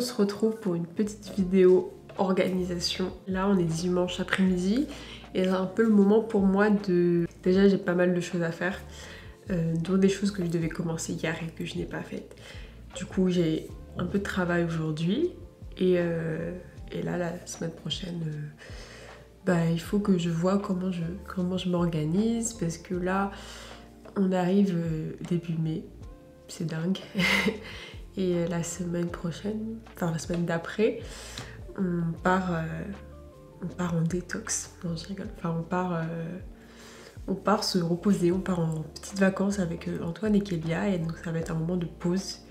se retrouve pour une petite vidéo organisation. Là on est dimanche après-midi et c'est un peu le moment pour moi de... Déjà j'ai pas mal de choses à faire, dont des choses que je devais commencer hier et que je n'ai pas faites. Du coup j'ai un peu de travail aujourd'hui et là la semaine prochaine il faut que je vois comment je m'organise parce que là on arrive début mai, c'est dingue. Et la semaine prochaine, enfin la semaine d'après, on part en détox. Non, je rigole. Enfin, on part se reposer, on part en petites vacances avec Antoine et Kélia, et donc ça va être un moment de pause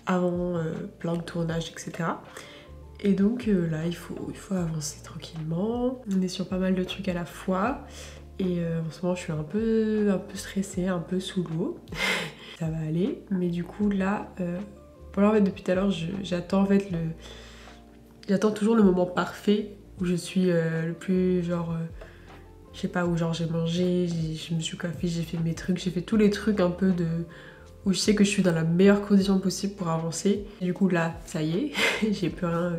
avant plein de tournages, etc. Et donc là, il faut avancer tranquillement. On est sur pas mal de trucs à la fois, et en ce moment, je suis un peu stressée, un peu sous l'eau. Ça va aller, mais du coup là. Voilà, en fait, depuis tout à l'heure, j'attends toujours le moment parfait où je suis le plus genre, je sais pas, où genre j'ai mangé, je me suis coiffée, j'ai fait mes trucs, j'ai fait tous les trucs un peu de... où je sais que je suis dans la meilleure condition possible pour avancer. Et du coup là, ça y est, j'ai plus rien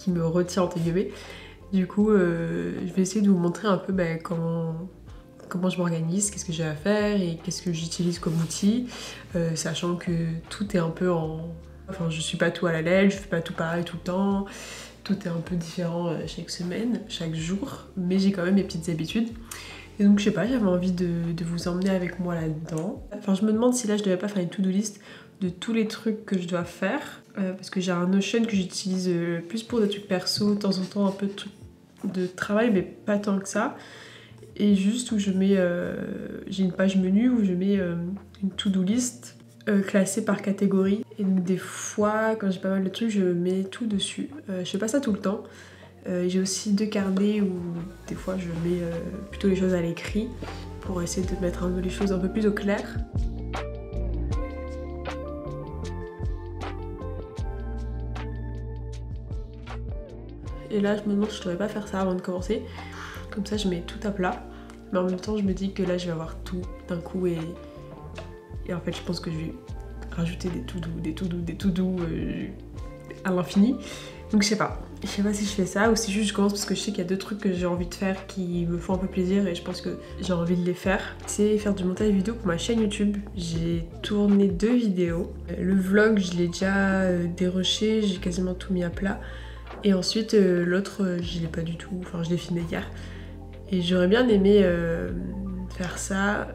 qui me retient entre guillemets. Du coup, je vais essayer de vous montrer un peu comment je m'organise, qu'est-ce que j'ai à faire et qu'est-ce que j'utilise comme outil, sachant que tout est un peu en... Enfin, je suis pas tout à la lettre, je fais pas tout pareil tout le temps, tout est un peu différent chaque semaine, chaque jour, mais j'ai quand même mes petites habitudes. Et donc je sais pas, j'avais envie de vous emmener avec moi là-dedans. Enfin, je me demande si là je devais pas faire une to-do list de tous les trucs que je dois faire, parce que j'ai un Notion que j'utilise plus pour des trucs perso, de temps en temps un peu de trucs de travail, mais pas tant que ça. Et juste où je mets, j'ai une page menu où je mets une to-do list classée par catégorie. Et donc des fois, quand j'ai pas mal de trucs, je mets tout dessus. Je fais pas ça tout le temps. J'ai aussi 2 carnets où des fois je mets plutôt les choses à l'écrit pour essayer de mettre un peu les choses un peu plus au clair. Et là, je me demande si je devrais pas faire ça avant de commencer. Comme ça, je mets tout à plat. Mais en même temps, je me dis que là, je vais avoir tout d'un coup et en fait, je pense que je vais rajouter des tout doux à l'infini. Donc, je sais pas si je fais ça ou si juste je commence parce que je sais qu'il y a 2 trucs que j'ai envie de faire qui me font un peu plaisir et je pense que j'ai envie de les faire. C'est faire du montage vidéo pour ma chaîne YouTube. J'ai tourné 2 vidéos. Le vlog, je l'ai déjà dérushé, j'ai quasiment tout mis à plat. Et ensuite, l'autre, je l'ai pas du tout, enfin, je l'ai filmé hier. Et j'aurais bien aimé faire ça,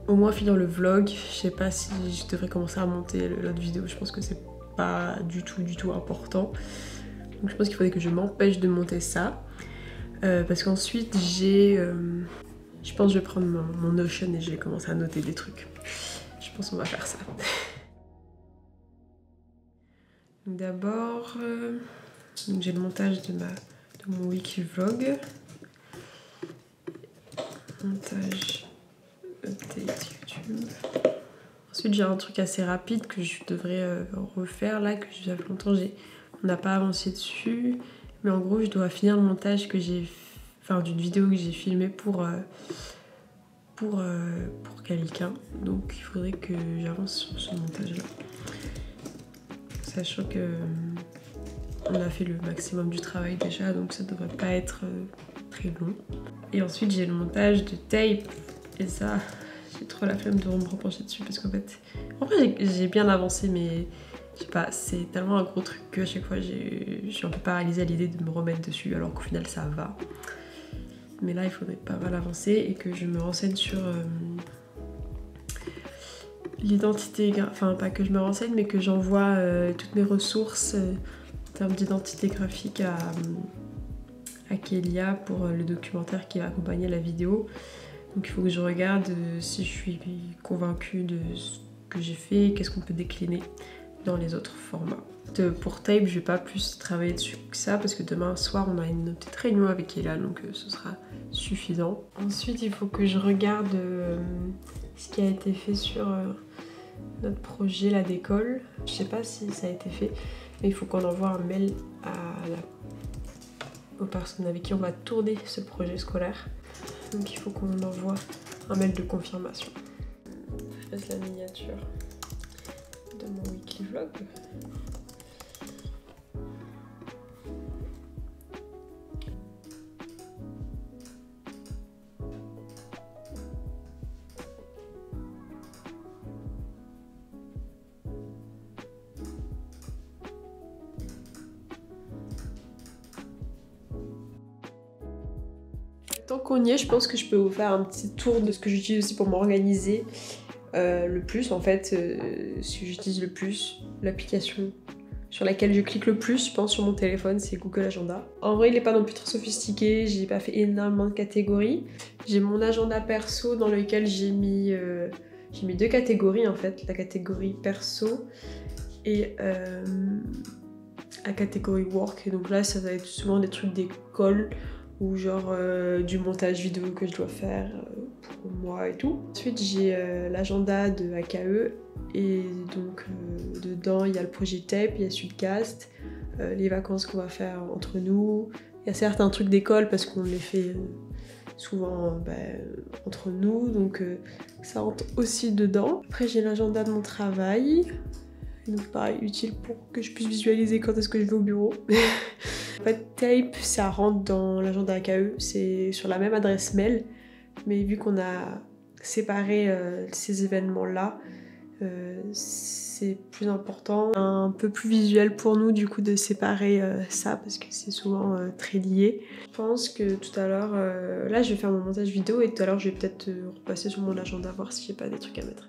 au moins finir le vlog. Je sais pas si je devrais commencer à monter l'autre vidéo, je pense que c'est pas du tout important. Donc je pense qu'il faudrait que je m'empêche de monter ça. Parce qu'ensuite je pense que je vais prendre mon Notion et je vais commencer à noter des trucs. Je pense qu'on va faire ça. D'abord, j'ai le montage de mon weekly vlog. Montage, update YouTube. Ensuite j'ai un truc assez rapide que je devrais refaire là, que ça fait longtemps on n'a pas avancé dessus. Mais en gros je dois finir le montage que j'ai... Enfin d'une vidéo que j'ai filmée pour quelqu'un. Donc il faudrait que j'avance sur ce montage là. Sachant que on a fait le maximum du travail déjà, donc ça devrait pas être très long. Et ensuite j'ai le montage de tape, et ça j'ai trop la flemme de me repencher dessus parce qu'en fait, en vrai j'ai bien avancé, mais je sais pas, c'est tellement un gros truc qu'à chaque fois je suis un peu paralysée à l'idée de me remettre dessus alors qu'au final ça va. Mais là il faudrait pas mal avancer et que je me renseigne sur l'identité, enfin pas que je me renseigne mais que j'envoie toutes mes ressources en termes d'identité graphique à Kélia pour le documentaire qui va accompagner la vidéo. Donc il faut que je regarde si je suis convaincue de ce que j'ai fait et qu'est-ce qu'on peut décliner dans les autres formats. Pour Tape, je vais pas plus travailler dessus que ça parce que demain soir on a une petite réunion avec Kélia, donc ce sera suffisant. Ensuite il faut que je regarde ce qui a été fait sur notre projet là d'école. Je sais pas si ça a été fait, mais il faut qu'on envoie un mail aux personnes avec qui on va tourner ce projet scolaire. Donc il faut qu'on envoie un mail de confirmation. Je laisse la miniature de mon weekly vlog. Tant qu'on y est, je pense que je peux vous faire un petit tour de ce que j'utilise aussi pour m'organiser le plus. En fait, ce que j'utilise le plus, l'application sur laquelle je clique le plus, je pense, sur mon téléphone, c'est Google Agenda. En vrai, il n'est pas non plus très sophistiqué, j'ai pas fait énormément de catégories. J'ai mon agenda perso dans lequel j'ai mis 2 catégories en fait, la catégorie perso et la catégorie work. Et donc là, ça va être souvent des trucs d'école ou genre du montage vidéo que je dois faire pour moi et tout. Ensuite, j'ai l'agenda de AKE et donc dedans, il y a le projet TAPE, il y a Subcast, les vacances qu'on va faire entre nous. Il y a certains trucs d'école parce qu'on les fait souvent entre nous, donc ça rentre aussi dedans. Après, j'ai l'agenda de mon travail. Donc pareil, utile pour que je puisse visualiser quand est-ce que je vais au bureau. En fait, Tape, ça rentre dans l'agenda AKE, c'est sur la même adresse mail, mais vu qu'on a séparé ces événements-là, c'est plus important, un peu plus visuel pour nous du coup de séparer ça parce que c'est souvent très lié. Je pense que tout à l'heure, là je vais faire mon montage vidéo et tout à l'heure je vais peut-être repasser sur mon agenda voir si j'ai pas des trucs à mettre.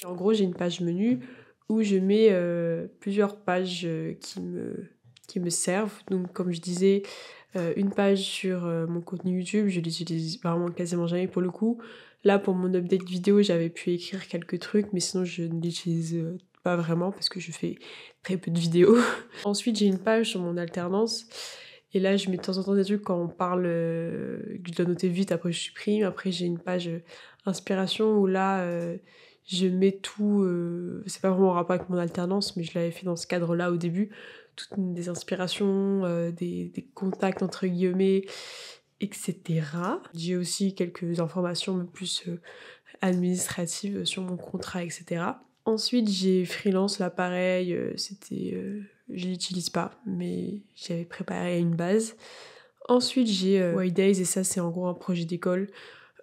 En gros, j'ai une page menu où je mets plusieurs pages qui me servent. Donc, comme je disais, une page sur mon contenu YouTube, je l'utilise vraiment quasiment jamais pour le coup. Là, pour mon update vidéo, j'avais pu écrire quelques trucs, mais sinon, je ne l'utilise pas vraiment parce que je fais très peu de vidéos. Ensuite, j'ai une page sur mon alternance. Et là, je mets de temps en temps des trucs quand on parle, je dois noter vite, après je supprime. Après, j'ai une page inspiration où là, je mets tout, c'est pas vraiment en rapport avec mon alternance, mais je l'avais fait dans ce cadre-là au début, toutes des inspirations, des contacts entre guillemets, etc. J'ai aussi quelques informations plus administratives sur mon contrat, etc. Ensuite, j'ai freelance, là pareil, je l'utilise pas, mais j'avais préparé une base. Ensuite, j'ai White Days, et ça, c'est en gros un projet d'école.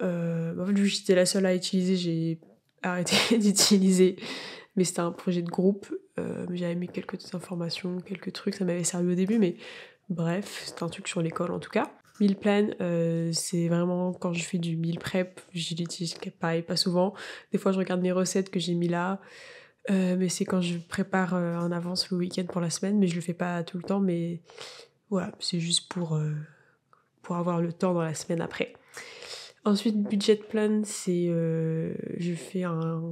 En fait, vu que j'étais la seule à utiliser, j'ai arrêté d'utiliser, mais c'était un projet de groupe. J'avais mis quelques informations, quelques trucs, ça m'avait servi au début, mais bref, c'est un truc sur l'école en tout cas. Meal plan, c'est vraiment quand je fais du meal prep, je l'utilise pareil, pas souvent. Des fois, je regarde mes recettes que j'ai mis là, mais c'est quand je prépare en avance le week-end pour la semaine, mais je le fais pas tout le temps, mais voilà, c'est juste pour avoir le temps dans la semaine après. Ensuite, budget plan, c'est je fais un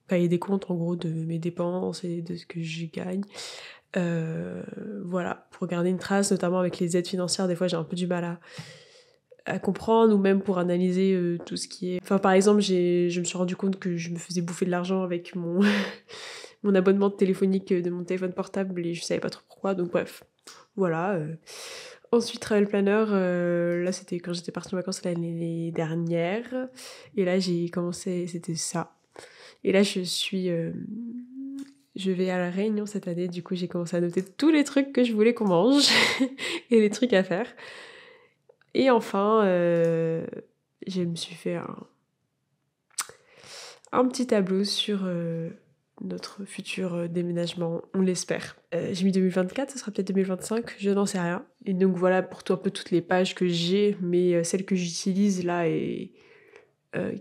cahier des comptes en gros de mes dépenses et de ce que je gagne. Voilà, pour garder une trace, notamment avec les aides financières, des fois j'ai un peu du mal à comprendre, ou même pour analyser tout ce qui est... Enfin, par exemple, je me suis rendu compte que je me faisais bouffer de l'argent avec mon, mon abonnement téléphonique de mon téléphone portable et je savais pas trop pourquoi, donc bref, voilà. Ensuite, travel planner, là c'était quand j'étais partie en vacances l'année dernière, et là j'ai commencé, c'était ça. Et là je vais à La Réunion cette année, du coup j'ai commencé à noter tous les trucs que je voulais qu'on mange et les trucs à faire. Et enfin, je me suis fait un petit tableau sur notre futur déménagement, on l'espère. J'ai mis 2024, ça sera peut-être 2025, je n'en sais rien. Et donc voilà pour un peu toutes les pages que j'ai, mais celle que j'utilise là et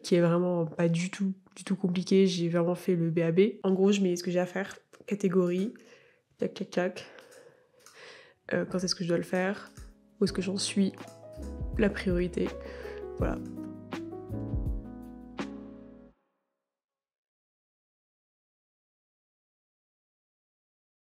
qui est vraiment pas du tout compliquée, j'ai vraiment fait le BAB. En gros, je mets ce que j'ai à faire, catégorie, tac tac tac, quand est-ce que je dois le faire, où est-ce que j'en suis, la priorité, voilà.